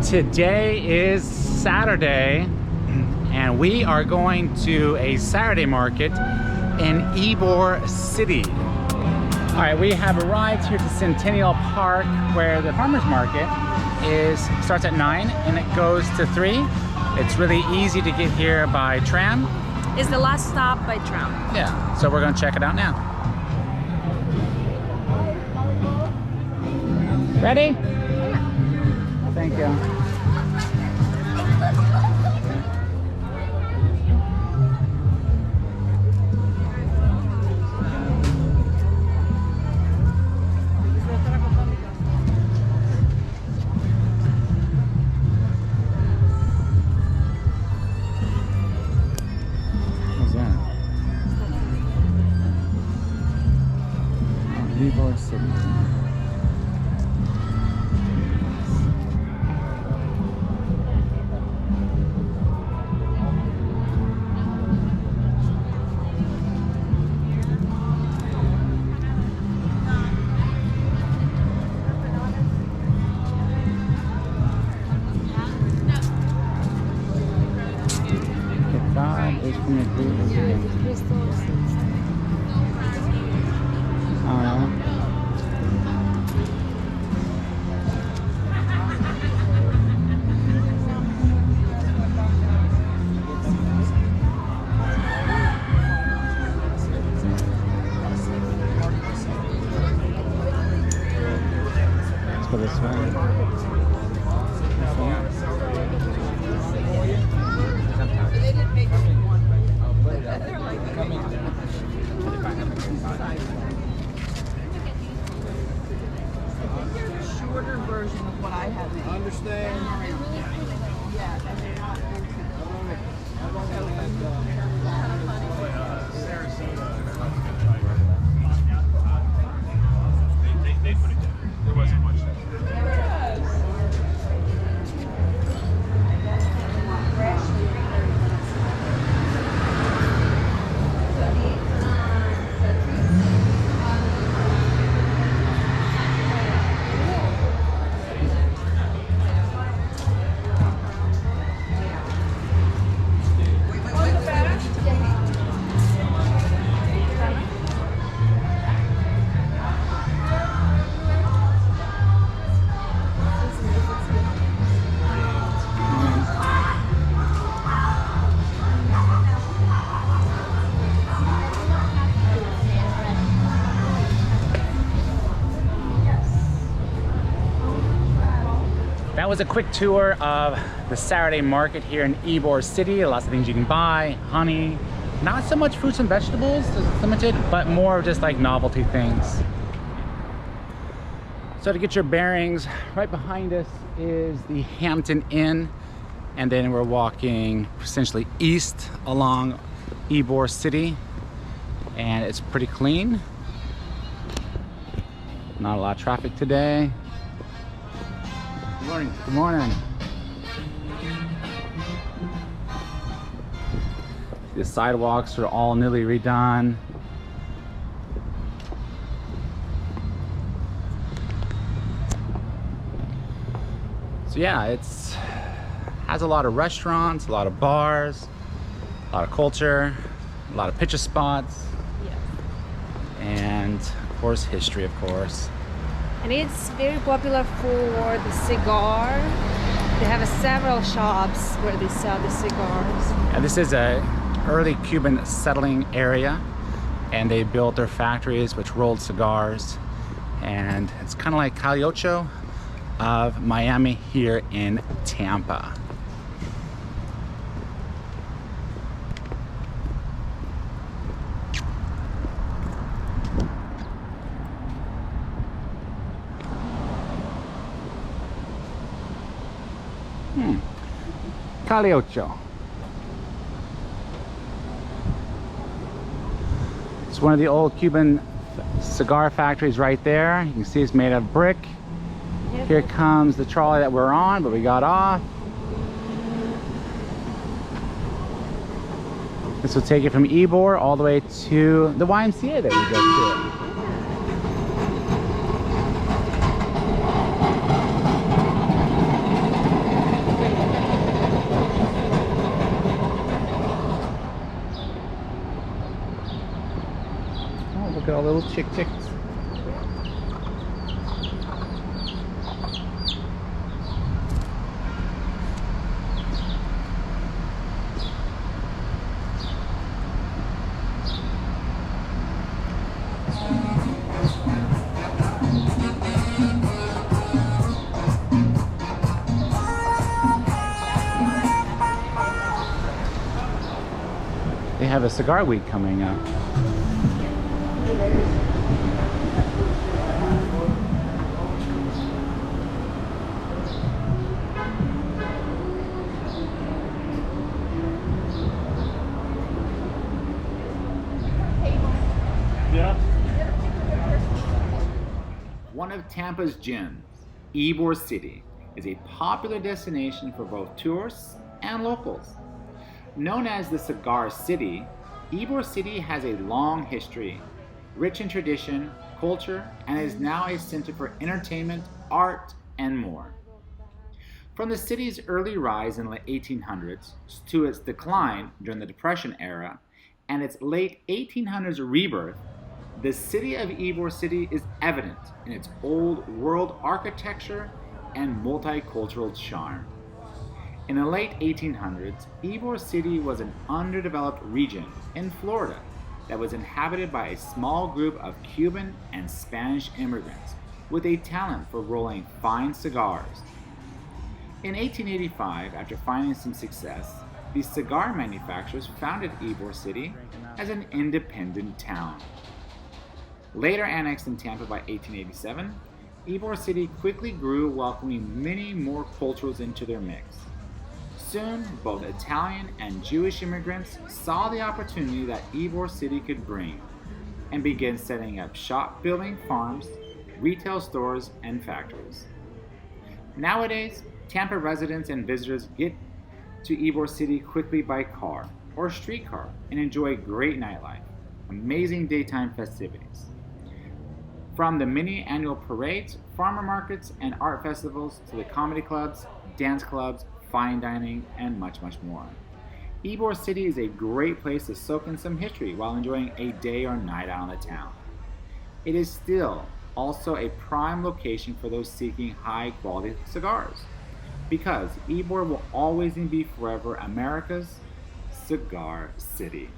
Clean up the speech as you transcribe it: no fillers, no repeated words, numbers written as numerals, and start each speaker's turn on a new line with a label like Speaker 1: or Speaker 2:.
Speaker 1: Today is Saturday, and we are going to a Saturday market in Ybor City. All right, we have arrived here to Centennial Park, where the farmers market starts at 9 and it goes to 3. It's really easy to get here by tram.
Speaker 2: It's the last stop by tram.
Speaker 1: Yeah, so we're gonna check it out now. Ready? Yeah. Thank you. Ybor City. God is from the Let's go this way.
Speaker 3: Shorter version of what I have made.
Speaker 4: Understand?
Speaker 5: They put it down. There wasn't much.
Speaker 1: That was a quick tour of the Saturday market here in Ybor City. Lots of things you can buy, honey, not so much fruits and vegetables, it's limited, but more of just like novelty things. So to get your bearings, right behind us is the Hampton Inn, and then we're walking essentially east along Ybor City, and it's pretty clean. Not a lot of traffic today. Good morning. Good morning. The sidewalks are all newly redone. So yeah, it's has a lot of restaurants, a lot of bars, a lot of culture, a lot of picture spots,
Speaker 2: Yes.
Speaker 1: and of course history, of course.
Speaker 2: And it's very popular for the cigar. They have several shops where they sell the cigars.
Speaker 1: And this is a early Cuban settling area, and they built their factories which rolled cigars, and it's kind of like Calle Ocho of Miami here in Tampa. Calle Ocho. It's one of the old Cuban cigar factories right there. You can see it's made of brick. Here comes the trolley that we're on, but we got off. This will take you from Ybor all the way to the YMCA that we go to. little chicks. They have a cigar week coming up.
Speaker 5: Yeah.
Speaker 1: One of Tampa's gems, Ybor City, is a popular destination for both tourists and locals. Known as the Cigar City, Ybor City has a long history, rich in tradition, culture, and is now a center for entertainment, art, and more. From the city's early rise in the 1800s to its decline during the Depression era and its late 1800s rebirth, the city of Ybor City is evident in its old world architecture and multicultural charm. In the late 1800s, Ybor City was an underdeveloped region in Florida that was inhabited by a small group of Cuban and Spanish immigrants with a talent for rolling fine cigars. In 1885, after finding some success, the cigar manufacturers founded Ybor City as an independent town. Later annexed in Tampa by 1887, Ybor City quickly grew, welcoming many more cultures into their mix. Soon, both Italian and Jewish immigrants saw the opportunity that Ybor City could bring and began setting up shop building farms, retail stores, and factories. Nowadays, Tampa residents and visitors get to Ybor City quickly by car or streetcar and enjoy great nightlife, amazing daytime festivities. From the many annual parades, farmer markets, and art festivals to the comedy clubs, dance clubs, fine dining, and much, much more. Ybor City is a great place to soak in some history while enjoying a day or night out in the town. It is still also a prime location for those seeking high quality cigars, because Ybor will always and be forever America's Cigar City.